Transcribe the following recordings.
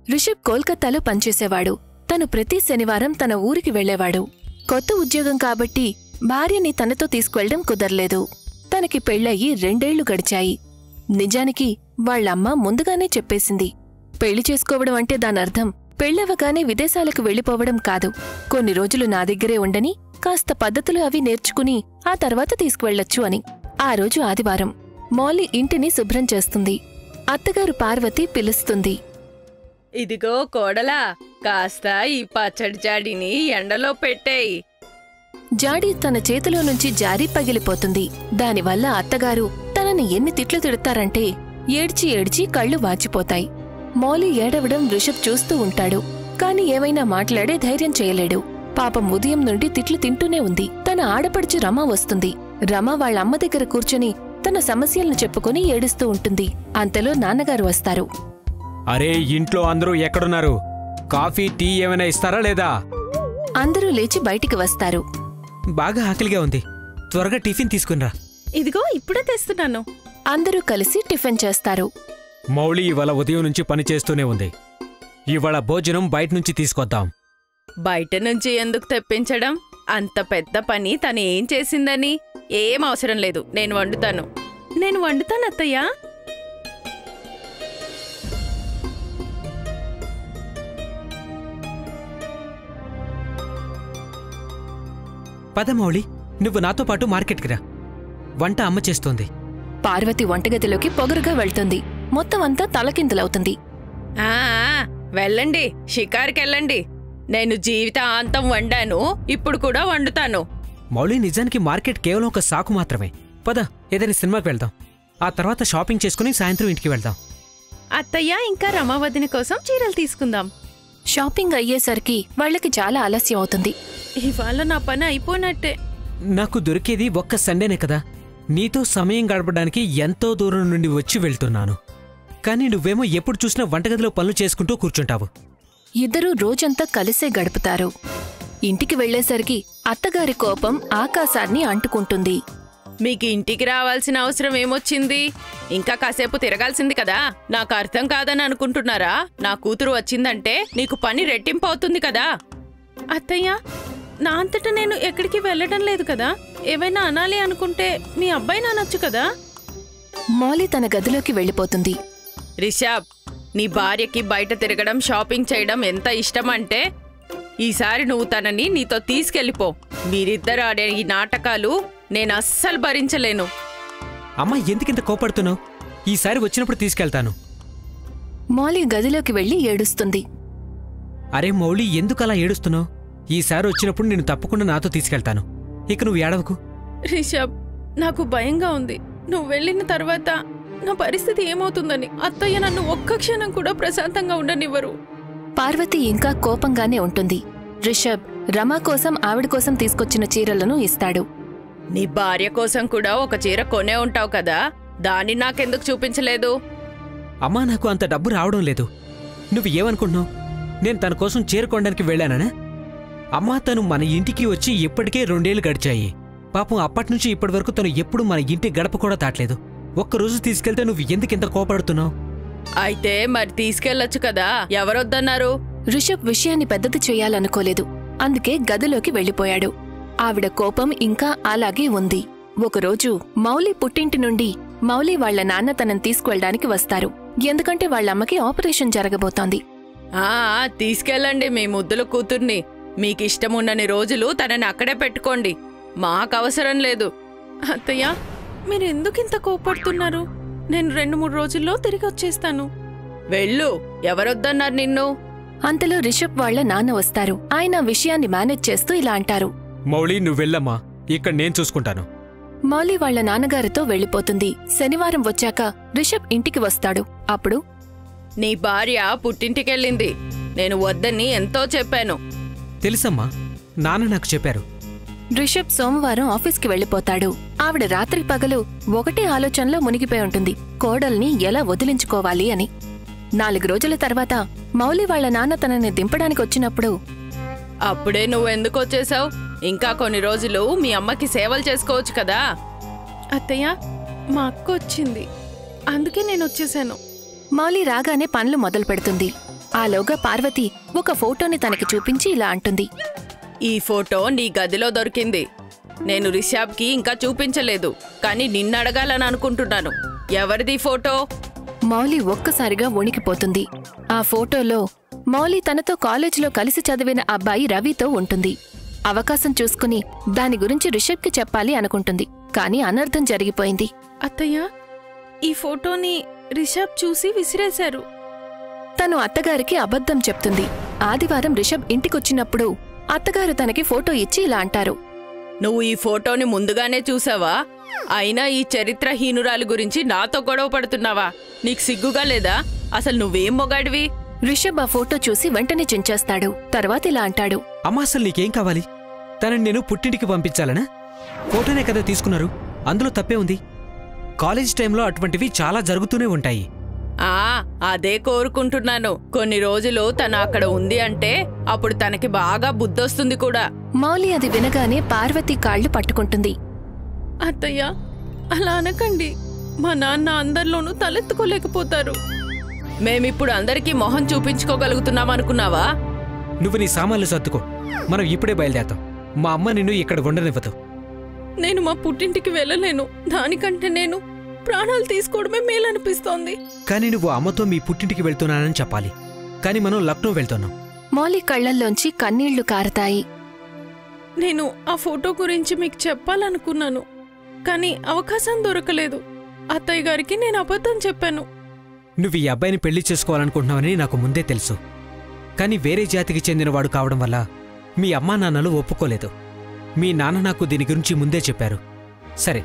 రిషబ్ కోల్కతాలో పనిచేసేవాడు. తను ప్రతి శనివారం తన ఊరికి వెళ్లేవాడు. కొత్త ఉద్యోగం కాబట్టి భార్యని తనతో తీసుకువెళ్లడం కుదరలేదు. తనకి పెళ్లయ్యి 2 ఏళ్లు గడిచాయి. నిజానికి వాళ్లమ్మ ముందుగానే చెప్పేసింది, పెళ్లి చేసుకోవడం అంటే దానర్థం పెళ్లవగానే విదేశాలకు వెళ్లిపోవడం కాదు. కొన్ని రోజులు నా దగ్గరే ఉండని, కాస్త పద్ధతులు అవి నేర్చుకుని ఆ తర్వాత తీసుకువెళ్లొచ్చు అని. ఆ రోజు ఆదివారం. మౌలి ఇంటిని శుభ్రం చేస్తుంది. అత్తగారు పార్వతి పిలుస్తుంది. ఇదిగో కోడలా, కాస్త ఈ పచ్చడి జాడిని ఎండలో పెట్టేయి. జాడి తన చేతిలో నుంచి జారి పగిలిపోతుంది. దానివల్ల అత్తగారు తనని ఎన్ని తిట్లు తిడతారంటే ఏడ్చి ఏడ్చి కళ్ళు వాచిపోతాయి. మౌలి ఏడవడం రిషబ్ చూస్తూ ఉంటాడు. కాని ఏమైనా మాట్లాడే ధైర్యం చేయలేడు. పాపం ఉదయం నుండి తిట్లు తింటూనే ఉంది. తన ఆడపడుచు రమ వస్తుంది. రమ వాళ్ళమ్మ దగ్గర కూర్చుని తన సమస్యలను చెప్పుకుని ఏడుస్తూ ఉంటుంది. అంతలో నాన్నగారు వస్తారు. అరే, ఇంట్లో అందరూ ఎక్కడున్నారు? కాఫీ, టీ ఏమైనా ఇస్తారా లేదా? అందరూ లేచి బయటికి వస్తారు. బాగా ఆకలిగా ఉంది, త్వరగా టిఫిన్ తీసుకునిరా. ఇదిగో ఇప్పుడే తెస్తున్నాను. అందరూ కలిసి టిఫిన్ చేస్తారు. మౌలి ఇవాళ ఉదయం నుంచి పని చేస్తూనే ఉంది. ఇవాళ భోజనం బయట నుంచి తీసుకొద్దాం. బయట నుంచి ఎందుకు తెప్పించడం? అంత పెద్ద పని తను ఏం చేసిందని? ఏం అవసరం లేదు, నేను వండుతాను. నేను వండుతాను అత్తయ్యా. పద మౌలి, నువ్వు నాతో పాటు మార్కెట్కి రా. వంట అమ్మ చేస్తోంది. పార్వతి వంటగదిలోకి పొగరుగా వెళ్తుంది. మొత్తం అంతా తలకిందులవుతుంది. వెళ్ళండి, షికారుకెళ్ళండి. నేను జీవితాంతం వండాను, ఇప్పుడు కూడా వండుతాను. మౌలి, నిజానికి మార్కెట్ కేవలం ఒక సాకు మాత్రమే. పద, ఏదైనా సినిమాకి వెళ్దాం. ఆ తర్వాత షాపింగ్ చేసుకుని సాయంత్రం ఇంటికి వెళ్దాం. అత్తయ్య ఇంకా రమావదిని కోసం చీరలు తీసుకుందాం. షాపింగ్ అయ్యేసరికి వాళ్లకి చాలా ఆలస్యం అవుతుంది. ఇవాళ నా పని అయిపోయినట్టే. నాకు దొరికేది ఒక్క సండేనే కదా. నీతో సమయం గడపడానికి ఎంతో దూరం నుండి వచ్చి వెళ్తున్నాను. కానీ నువ్వేమో ఎప్పుడు చూసినా వంటగదిలో పనులు చేసుకుంటూ కూర్చుంటావు. ఇద్దరూ రోజంతా కలిసే గడుపుతారు. ఇంటికి వెళ్లేసరికి అత్తగారి కోపం ఆకాశాన్ని అంటుకుంటుంది. మీకు ఇంటికి రావాల్సిన అవసరం ఏమొచ్చింది? ఇంకా కాసేపు తిరగాల్సింది కదా. నాకు అర్థం కాదని అనుకుంటున్నారా? నా కూతురు వచ్చిందంటే నీకు పని రెట్టింపు అవుతుంది కదా. అత్తయ్య, నా అంతటా నేను ఎక్కడికి వెళ్ళడం లేదు కదా. ఏవైనా అనాలి అనుకుంటే మీ అబ్బాయి నానొచ్చు కదా. మౌలి తన గదిలోకి వెళ్లిపోతుంది. రిషబ్, నీ భార్యకి బయట తిరగడం, షాపింగ్ చేయడం ఎంత ఇష్టమంటే ఈసారి నువ్వు తనని నీతో తీసుకెళ్ళిపో. మీరిద్దరు ఆడే ఈ నాటకాలు నేను అస్సలు భరించలేను. అమ్మా, ఎందుకింత కోపడుతున్నావు? ఈసారి వచ్చినప్పుడు తీసుకెళ్తాను. మౌలి గదిలోకి వెళ్లి ఏడుస్తుంది. అరే మౌలి, ఎందుకలా ఏడుస్తున్నావు? ఈసారి వచ్చినప్పుడు నేను తప్పకుండా నాతో తీసుకెళ్తాను. ఇక నువ్వు ఏడవకు. రిషబ్, నాకు భయంగా ఉంది. నువ్వు వెళ్ళిన తర్వాత నా పరిస్థితి ఏమవుతుందని. అత్తయ్య నన్ను ఒక్క క్షణం కూడా ప్రశాంతంగా ఉండనివ్వరు. పార్వతి ఇంకా కోపంగానే ఉంటుంది. రిషబ్ రమా కోసం ఆవిడ కోసం తీసుకొచ్చిన చీరలను ఇస్తాడు. నీ భార్య కోసం కూడా ఒక చీర కొనే ఉంటావు కదా, దాన్ని నాకెందుకు చూపించలేదు? అమ్మా, నాకు అంత డబ్బు రావడం లేదు. నువ్వు ఏమనుకుంటున్నావు? నేను తన కోసం చీర కొనడానికి వెళ్ళానా? అమ్మా, తను మన ఇంటికి వచ్చి ఇప్పటికే 2 ఏళ్లు గడిచాయి. పాపం అప్పటినుంచి ఇప్పటివరకు తను ఎప్పుడు మన ఇంటి గడప కూడా దాటలేదు. ఒక్కరోజు తీసుకెళ్తే నువ్వు ఎందుకింత కోపడుతున్నావు? అయితే మరి తీసుకెళ్లొచ్చు కదా, ఎవరొద్దన్నారు? రిషబ్ విషయాన్ని పెద్దది చెయ్యాలనుకోలేదు. అందుకే గదిలోకి వెళ్లిపోయాడు. ఆవిడ కోపం ఇంకా అలాగే ఉంది. ఒకరోజు మౌలి పుట్టింటి నుండి మౌలి వాళ్ల నాన్న తనని తీసుకువెళ్ళడానికి వస్తారు. ఎందుకంటే వాళ్లమ్మకి ఆపరేషన్ జరగబోతోంది. తీసుకెళ్ళండి మీ ముద్దుల కూతుర్ని. మీకిష్టమున్నని రోజులు తనని అక్కడే పెట్టుకోండి, మాకవసరం లేదు. అత్తయ్య, మీరెందుకింత కోపడుతున్నారు? నేను 2-3 రోజుల్లో తిరిగి వచ్చేస్తాను. వెళ్ళు, ఎవరొద్దన్నారు నిన్ను? అంతలో రిషబ్ వాళ్ల నాన్న వస్తారు. ఆయన విషయాన్ని మేనేజ్ చేస్తూ ఇలా అంటారు. మౌలి, నువ్వెళ్ళమ్మా, ఇక్కడ నేను చూసుకుంటాను. మౌలి వాళ్ల నాన్నగారితో వెళ్లిపోతుంది. శనివారం వచ్చాక రిషబ్ ఇంటికి వస్తాడు. అప్పుడు, నీ భార్య పుట్టింటికెళ్ళింది. నేను వద్దని ఎంతో చెప్పాను. తెలుసమ్మా, నాన్న నాకు చెప్పారు. రిషబ్ సోమవారం ఆఫీస్కి వెళ్లిపోతాడు. ఆవిడ రాత్రి పగలు ఒకటే ఆలోచనలో మునిగిపోయి ఉంటుంది, కోడల్ని ఎలా వదిలించుకోవాలి అని. 4 రోజుల తర్వాత మౌలి వాళ్ల నాన్న తనని దింపడానికి వచ్చినప్పుడు, అప్పుడే నువ్వెందుకొచ్చేశావు? ఇంకా కొన్ని రోజులు మీ అమ్మకి సేవలు చేసుకోవచ్చు కదా. అత్తయ్య, మా అక్క వచ్చింది, అందుకే నేనొచ్చేశాను. మౌలి రాగానే పనులు మొదలు పెడుతుంది. ఆలోగా పార్వతి ఒక ఫోటోని తనకి చూపించి ఇలా అంటుంది. ఈ ఫోటో నీ గదిలో దొరికింది. నేను రిషబ్కి ఇంకా చూపించలేదు, కానీ నిన్ను అడగాలని అనుకుంటున్నాను. ఎవరిది ఫోటో? మౌలి ఒక్కసారిగా వణికిపోతుంది. ఆ ఫోటోలో మౌలి తనతో కాలేజీలో కలిసి చదివిన అబ్బాయి రవితో ఉంటుంది. అవకాశం చూసుకుని దాని గురించి రిషబ్కి చెప్పాలి అనుకుంటుంది, కాని అనర్థం జరిగిపోయింది. అత్తయ్య, ఈ ఫోటోని రిషబ్ చూసి విసిరేశారు. తను అత్తగారికి అబద్ధం చెప్తుంది. ఆదివారం రిషబ్ ఇంటికొచ్చినప్పుడు అత్తగారు తనకి ఫోటో ఇచ్చి ఇలా అంటారు. నువ్వు ఈ ఫోటోని ముందుగానే చూసావా? అయినా ఈ చరిత్రహీనురాలి గురించి నాతో గొడవ పడుతున్నావా? నీకు సిగ్గుగా లేదా? అసలు నువ్వేం మొగాడివి? రిషబ్ ఆ ఫోటో చూసి వెంటనే చించేస్తాడు. తర్వాత ఇలా అంటాడు. అమ్మా, అసలు నీకేం కావాలి? తనని నేను పుట్టింటికి పంపించాలనా? ఫోటోనే కదా తీసుకున్నారు, అందులో తప్పే ఉంది. కాలేజ్ టైంలో అటువంటివి చాలా జరుగుతూనే ఉంటాయి. అదే కోరుకుంటున్నాను. కొన్ని రోజులు తను అక్కడ ఉంది అంటే అప్పుడు తనకి బాగా బుద్ధొస్తుంది కూడా. మౌలి అది వినగానే పార్వతి కాళ్లు పట్టుకుంటుంది. అత్తయ్య, అలా అనకండి. మా నాన్న అందరిలోనూ తలెత్తుకోలేకపోతారు. మేమిప్పుడు అందరికీ మొహం చూపించుకోగలుగుతున్నామనుకున్నావా? నువ్వు నీ సామాన్లు సర్దుకో, మనం ఇప్పుడే బయలుదేరతాం. మా అమ్మ నిన్ను ఇక్కడ ఉండనివ్వదు. నేను మా పుట్టింటికి వెళ్ళలేను. దానికంటే నేను ప్రాణాలు తీసుకోవడమే మేలనిపిస్తోంది. కానీ నువ్వు అమ్మతో మీ పుట్టింటికి వెళ్తున్నానని చెప్పాలి. కానీ మనం లక్నో వెళ్తున్నాం. మౌలి కళ్లల్లోంచి కన్నీళ్లు కారతాయి. నేను ఆ ఫోటో గురించి మీకు చెప్పాలనుకున్నాను, కానీ అవకాశం దొరకలేదు. అత్తయ్య గారికి నేను అబద్ధం చెప్పాను. నువ్వు ఈ అబ్బాయిని పెళ్లి చేసుకోవాలనుకుంటున్నావని నాకు ముందే తెలుసు. కానీ వేరే జాతికి చెందినవాడు కావడం వల్ల మీ అమ్మా నాన్నలు ఒప్పుకోలేదు. మీ నాన్న నాకు దీని గురించి ముందే చెప్పారు. సరే,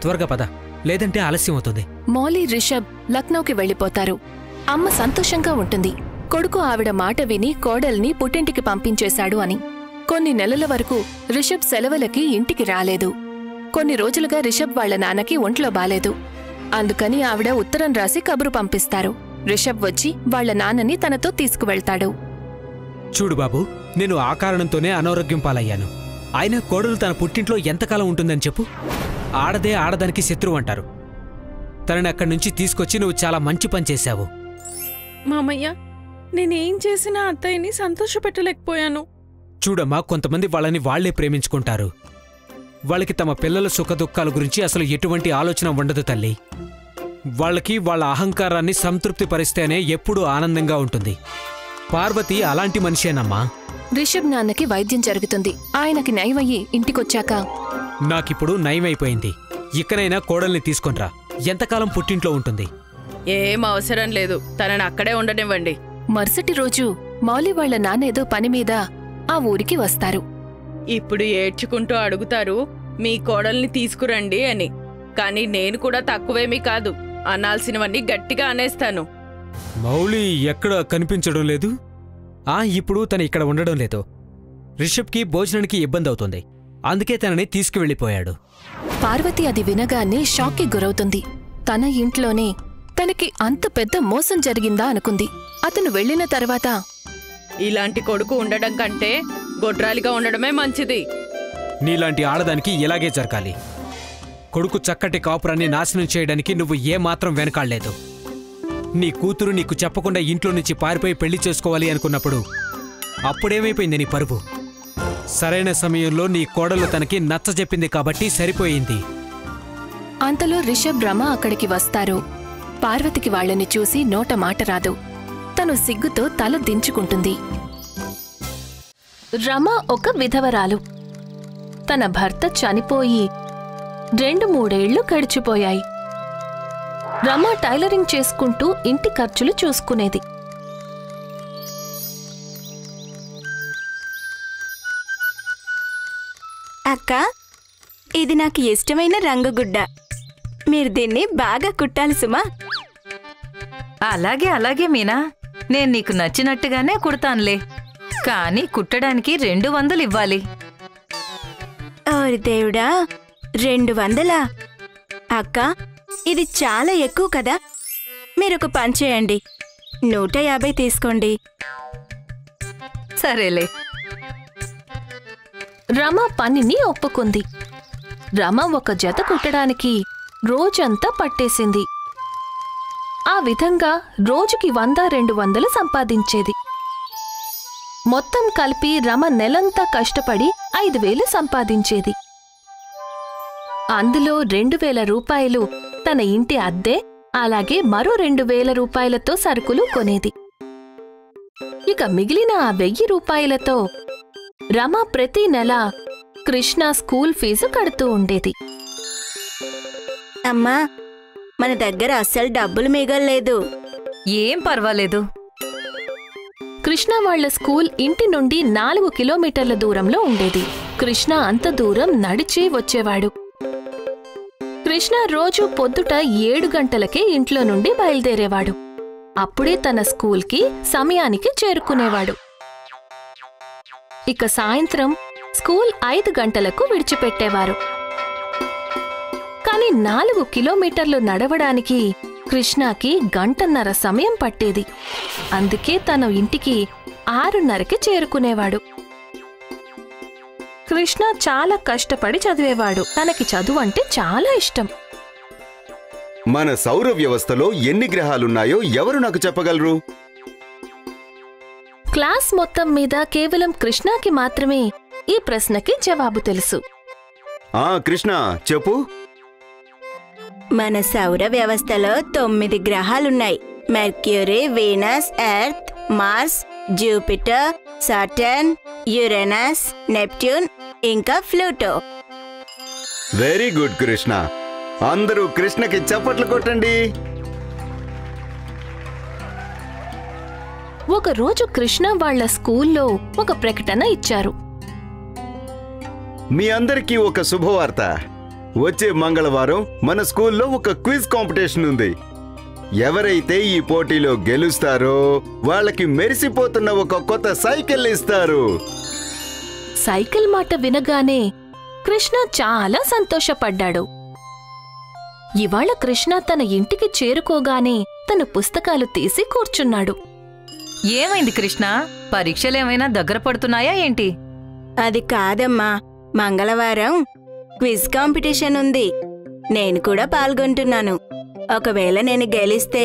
త్వరగా పద, లేదంటే ఆలస్యం అవుతుంది. మౌలి రిషబ్ లక్నోకి వెళ్లిపోతారు. అమ్మ సంతోషంగా ఉంటుంది. కొడుకు ఆవిడ మాట విని కోడల్ని పుట్టింటికి పంపించేశాడు అని. కొన్ని నెలల వరకు రిషబ్ సెలవులకి ఇంటికి రాలేదు. కొన్ని రోజులుగా రిషబ్ వాళ్ల నాన్నకి ఒంట్లో బాలేదు. అందుకని ఆవిడ ఉత్తరం రాసి కబురు పంపిస్తారు. రిషబ్ వచ్చి వాళ్ల నాన్నని తనతో తీసుకువెళ్తాడు. చూడు బాబు, నేను ఆ కారణంతోనే అనారోగ్యం పాలయ్యాను. అయినా కోడలు తన పుట్టింట్లో ఎంతకాలం ఉంటుందని చెప్పు? ఆడదే ఆడదానికి శత్రువు అంటారు. తనని అక్కడి నుంచి తీసుకొచ్చి నువ్వు చాలా మంచి పని చేశావు. మామయ్య, నేనేం చేసినా అత్తయ్యని సంతోషపెట్టలేకపోయాను. చూడమ్మా, కొంతమంది వాళ్ళని వాళ్లే ప్రేమించుకుంటారు. వాళ్ళకి తమ పిల్లల సుఖదుఖాల గురించి అసలు ఎటువంటి ఆలోచన ఉండదు తల్లి. వాళ్ళకి వాళ్ళ అహంకారాన్ని సంతృప్తి పరిస్తేనే ఎప్పుడూ ఆనందంగా ఉంటుంది. పార్వతి అలాంటి మనిషేనమ్మా. రిషబ్ నాన్నకి వైద్యం జరుగుతుంది. ఆయనకి నయమయ్యి ఇంటికొచ్చాక, నాకిప్పుడు నయమైపోయింది. ఇకనైనా కోడల్ని తీసుకొనిరా. ఎంతకాలం పుట్టింట్లో ఉంటుంది? ఏం అవసరం లేదు, తనని అక్కడే ఉండనివ్వండి. మరుసటి రోజు మౌలి వాళ్ల నాన్నేదో పనిమీద ఆ ఊరికి వస్తారు. ఇప్పుడు ఏడ్చుకుంటూ అడుగుతారు మీ కోడల్ని తీసుకురండి అని. కాని నేను కూడా తక్కువేమీ కాదు, అనాల్సినవన్నీ గట్టిగా అనేస్తాను. మౌలి ఎక్కడ కనిపించడం లేదు. ఇప్పుడు తన ఇక్కడ ఉండడం లేదు. రిషబ్కి భోజనానికి ఇబ్బంది అవుతుంది, అందుకే తనని తీసుకువెళ్ళిపోయాడు. పార్వతి అది వినగానే షాక్కి గురవుతుంది. తన ఇంట్లోనే తనకి అంత పెద్ద మోసం జరిగిందా అనుకుంది. అతను వెళ్లిన తర్వాత, ఇలాంటి కొడుకు ఉండడం కంటే గొడ్రాలిగా ఉండడమే మంచిది. నీలాంటి ఆడదానికి ఇలాగే జరగాలి. కొడుకు చక్కటి కాపురాన్ని నాశనం చేయడానికి నువ్వు ఏమాత్రం వెనకాడలేదు. నీ కూతురు నీకు చెప్పకుండా ఇంట్లో నుంచి పారిపోయి పెళ్లి చేసుకోవాలి అనుకున్నప్పుడు అప్పుడేమైపోయింది నీ పరువు? సరైన సమయంలో నీ కోడలు తనకి నచ్చజెప్పింది కాబట్టి సరిపోయింది. అంతలో రిషబ్ రమ అక్కడికి వస్తారు. పార్వతికి వాళ్ళని చూసి నోట మాట రాదు. తను సిగ్గుతో తల దించుకుంటుంది. రమ ఒక విధవరాలు. తన భర్త చనిపోయి 2-3 ఏళ్లు గడిచిపోయాయి. రమ టైలరింగ్ చేసుకుంటూ ఇంటి ఖర్చులు చూసుకునేది. అక్క, ఇది నాకు ఇష్టమైన రంగుగుడ్డ. మీరు దీన్ని బాగా కుట్టాలి సుమా. అలాగే అలాగే మీనా, నేను నీకు నచ్చినట్టుగానే కుడతానులే. కానీ కుట్టడానికి 200 ఇవ్వాలి. ఓరి దేవుడా, 200? అక్క, ఇది చాలా ఎక్కువ కదా. మీరొక పని చేయండి, 150 తీసుకోండి. సరేలే. రమ పనిని ఒప్పుకుంది. రమ ఒక జత కుట్టడానికి రోజంతా పట్టేసింది. ఆ విధంగా రోజుకి 100-200 సంపాదించేది. మొత్తం కలిపి రమ నెలంతా కష్టపడి 5,000 సంపాదించేది. అందులో 2,000 రూపాయలు తన ఇంటి అద్దె, అలాగే మరో 2,000 రూపాయలతో సరుకులు కొనేది. ఇక మిగిలిన ఆ 1,000 రూపాయలతో రమ ప్రతి నెల కృష్ణ స్కూల్ ఫీజు కడుతూ ఉండేది. అమ్మా, మన దగ్గర అస్సలు డబ్బులు మిగల్లేదు. ఏం పర్వాలేదు. కృష్ణ వాళ్ల స్కూల్ ఇంటి నుండి 4 కిలోమీటర్ల దూరంలో ఉండేది. కృష్ణ అంత దూరం నడిచి వచ్చేవాడు. కృష్ణ రోజు పొద్దుట 7 గంటలకే ఇంట్లో నుండి బయలుదేరేవాడు. అప్పుడే తన స్కూల్కి సమయానికి చేరుకునేవాడు. ఇక సాయంత్రం స్కూల్ 5 గంటలకు విడిచిపెట్టేవారు. కాని 4 కిలోమీటర్లు నడవడానికి కృష్ణకి 1.5 గంటల సమయం పట్టేది. అందుకే తన ఇంటికి 6:30కి చేరుకునేవాడు. కృష్ణ చాలా కష్టపడి చదివేవాడు. తనకి చదువు అంటే చాలా ఇష్టం. మన సౌర వ్యవస్థలో ఎన్ని గ్రహాలున్నాయో ఎవరు నాకు చెప్పగలరు? క్లాస్ మొత్తం మీద కేవలం కృష్ణకి మాత్రమే ఈ ప్రశ్నకి జవాబు తెలుసు. కృష్ణ చెప్పు. మన సౌర వ్యవస్థలో 9 గ్రహాలున్నాయి. Mercury, Venus, Earth, Mars, Jupiter, Saturn, Uranus, Neptune, ఇంకా ప్లూటో. Very good Krishna. అందరూ కృష్ణకి చప్పట్లు కొట్టండి. ఒకరోజు కృష్ణ వాళ్ల స్కూల్లో ఒక ప్రకటన ఇచ్చారు. మీ అందరికీ ఒక శుభవార్త. వచ్చే మంగళవారం మన స్కూల్లో ఒక క్విజ్ కాంపిటీషన్ ఉంది. ఎవరైతే ఈ పోటీలో గెలుస్తారో వాళ్ళకి మెరిసిపోతున్న ఒక కొత్త సైకిల్ ఇస్తారు. సైకిల్ మాట వినగానే కృష్ణ చాలా సంతోషపడ్డాడు. ఇవాళ కృష్ణ తన ఇంటికి చేరుకోగానే తన పుస్తకాలు తీసి కూర్చున్నాడు. ఏమైంది కృష్ణ? పరీక్షలేమైనా దగ్గర పడుతున్నాయా ఏంటి? అది కాదమ్మా, మంగళవారం క్విజ్ కాంపిటీషన్ ఉంది. నేను కూడా పాల్గొంటున్నాను. ఒకవేళ నేను గెలిస్తే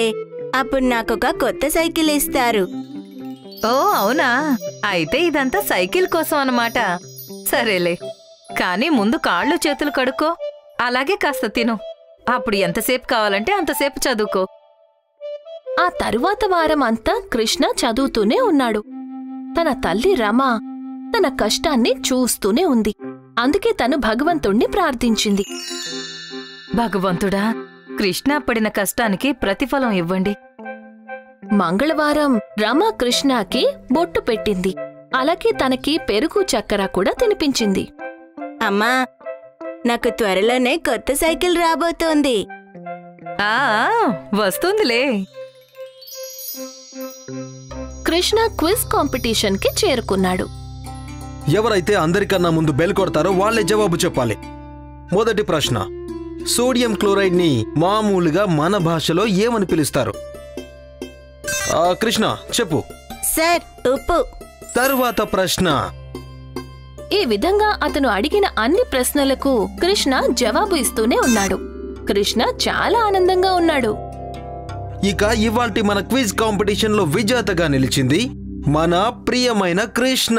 అప్పుడు నాకొక కొత్త సైకిల్ ఇస్తారు. ఓ అవునా? అయితే ఇదంతా సైకిల్ కోసం అన్నమాట. సరేలే, కానీ ముందు కాళ్ళు చేతులు కడుక్కో, అలాగే కాస్త తిను. అప్పుడు ఎంతసేపు కావాలంటే అంతసేపు చదువుకో. ఆ తరువాత వారం అంతా కృష్ణ చదువుతూనే ఉన్నాడు. తన తల్లి రమ తన కష్టాన్ని చూస్తూనే ఉంది. అందుకే తను భగవంతుణ్ణి ప్రార్థించింది. భగవంతుడా, కృష్ణ పడిన కష్టానికి ప్రతిఫలం ఇవ్వండి. మంగళవారం రమ కృష్ణకి బొట్టు పెట్టింది. అలాగే తనకి పెరుగు చక్కెర కూడా తినిపించింది. అమ్మా, నాకు త్వరలోనే కొత్త సైకిల్ రాబోతోంది. ఆ వస్తుందిలే. కృష్ణ క్విజ్ కాంపిటీషన్కి చేరుకున్నాడు. ఎవరైతే అందరికన్నా ముందు బెల్ కొడతారో వాళ్లే జవాబు చెప్పాలి. మొదటి ప్రశ్న, సోడియం క్లోరైడ్ ని మామూలుగా మన భాషలో ఏమని పిలుస్తారు? కృష్ణ చెప్పు. సార్, ఉప్పు. తరువాత ప్రశ్న. ఈ విధంగా అతను అడిగిన అన్ని ప్రశ్నలకు కృష్ణ జవాబు ఇస్తూనే ఉన్నాడు. కృష్ణ చాలా ఆనందంగా ఉన్నాడు. ఇక ఇవాల్టి మన క్విజ్ కాంపిటీషన్ లో విజేతగా నిలిచింది మన ప్రియమైన కృష్ణ.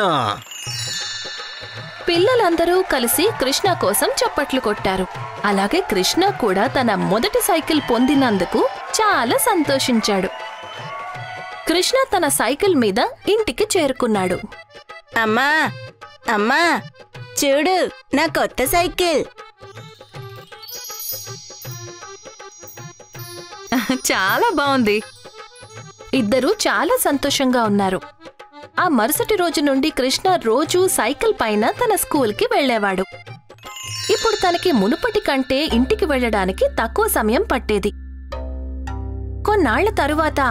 పిల్లలందరూ కలిసి కృష్ణ కోసం చప్పట్లు కొట్టారు. అలాగే కృష్ణ కూడా తన మొదటి సైకిల్ పొందినందుకు చాలా సంతోషించాడు. కృష్ణ తన సైకిల్ మీద ఇంటికి చేరుకున్నాడు. అమ్మా, అమ్మా, చూడు నా కొత్త సైకిల్. చాలా బాగుంది. ఇద్దరూ చాలా సంతోషంగా ఉన్నారు. ఆ మరుసటి రోజు నుండి కృష్ణ రోజూ సైకిల్ పైన తన స్కూల్కి వెళ్లేవాడు. ఇప్పుడు తనకి మునుపటి కంటే ఇంటికి వెళ్లడానికి తక్కువ సమయం పట్టేది. కొన్నాళ్ల తరువాత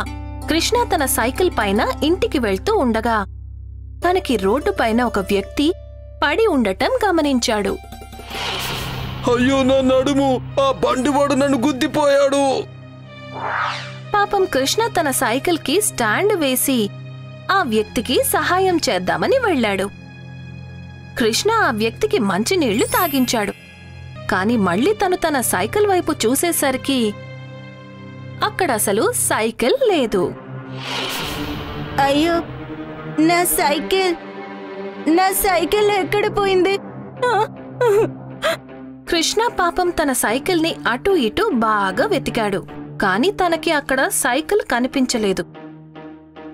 కృష్ణ తన సైకిల్ పైన ఇంటికి వెళ్తూ ఉండగా తనకి రోడ్డు పైన ఒక వ్యక్తి పడి ఉండటం గమనించాడు. అయ్యో నా నడుము, ఆ బండివాడు నన్ను గుద్దిపోయాడు. పాపం కృష్ణ తన సైకిల్కి స్టాండ్ వేసి ఆ వ్యక్తికి సహాయం చేద్దామని వెళ్లాడు. కృష్ణ ఆ వ్యక్తికి మంచినీళ్లు తాగించాడు. కాని మళ్లీ తను తన సైకిల్ వైపు చూసేసరికి అక్కడ అసలు సైకిల్ లేదు. అయ్యో, నా సైకిల్ ఎక్కడ పోయింది? కృష్ణ పాపం తన సైకిల్ని అటూ ఇటూ బాగా వెతికాడు, కాని తనకి అక్కడ సైకిల్ కనిపించలేదు.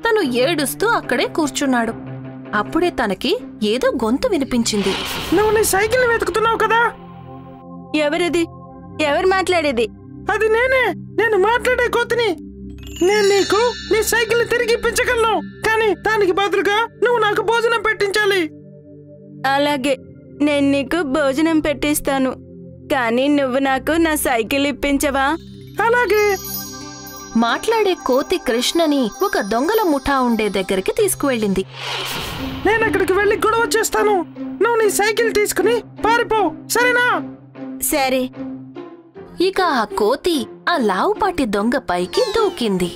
తను ఏడుస్తూ అక్కడే కూర్చున్నాడు. అప్పుడే తనకి ఏదో గొంతు వినిపించింది. నువ్వు నీ సైకిల్ వెతుకుతున్నావు కదా? ఎవరిది? ఎవరు మాట్లాడేది? అది నేనే. నేను మాట్లాడే కోతిని. నేను నీకు నీ సైకిల్ తిరిగి ఇప్పించగలను, కానీ దానికి బదులుగా నువ్వు నాకు భోజనం పెట్టించాలి. అలాగే, నేను నీకు భోజనం పెట్టిస్తాను, కానీ నువ్వు నాకు నా సైకిల్ ఇప్పించవా? అలాగే. మాట్లాడే కోతి కృష్ణని ఒక దొంగల ముఠా ఉండే దగ్గరికి తీసుకువెళ్ళింది. నేను అక్కడికి వెళ్ళి గొడవ చేస్తాను. నువ్వు నీ సైకిల్ తీసుకుని పారిపో, సరేనా? సరే. ఇక ఆ కోతి ఆ లావుపాటి దొంగ పైకి దూకింది.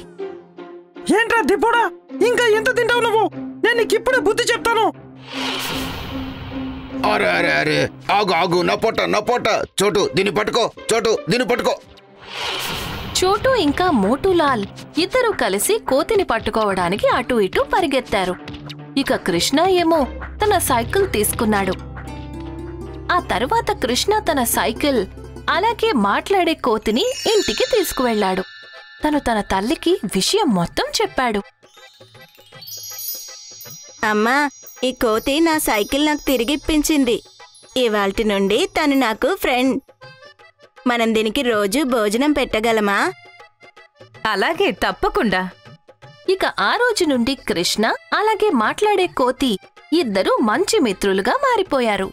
ఏంట్రా దిపోడా, ఇంకా ఎంత తింటావు నువ్వు? నేను నీకు ఇప్పుడే బుద్ధి చెప్తాను. అరే అరే అరే, ఆగు ఆగు, నా పొట్ట. చోటు దీన్ని పట్టుకో. చోటు ఇంకా మోటూలాల్ ఇద్దరూ కలిసి కోతిని పట్టుకోవడానికి అటూ ఇటూ పరిగెత్తారు. ఇక కృష్ణ ఏమో తన సైకిల్ తీసుకున్నాడు. ఆ తరువాత కృష్ణ తన సైకిల్ అలాగే మాట్లాడే కోతిని ఇంటికి తీసుకువెళ్లాడు. తను తన తల్లికి విషయం మొత్తం చెప్పాడు. అమ్మా, ఈ కోతి నా సైకిల్ నాకు తిరిగిప్పించింది. ఇవాల్టి నుండి తను నాకు ఫ్రెండ్. మనం దీనికి రోజు భోజనం పెట్టగలమా? అలాగే, తప్పకుండా. ఇక ఆ రోజు నుండి కృష్ణ అలాగే మాట్లాడే కోతి ఇద్దరూ మంచి మిత్రులుగా మారిపోయారు.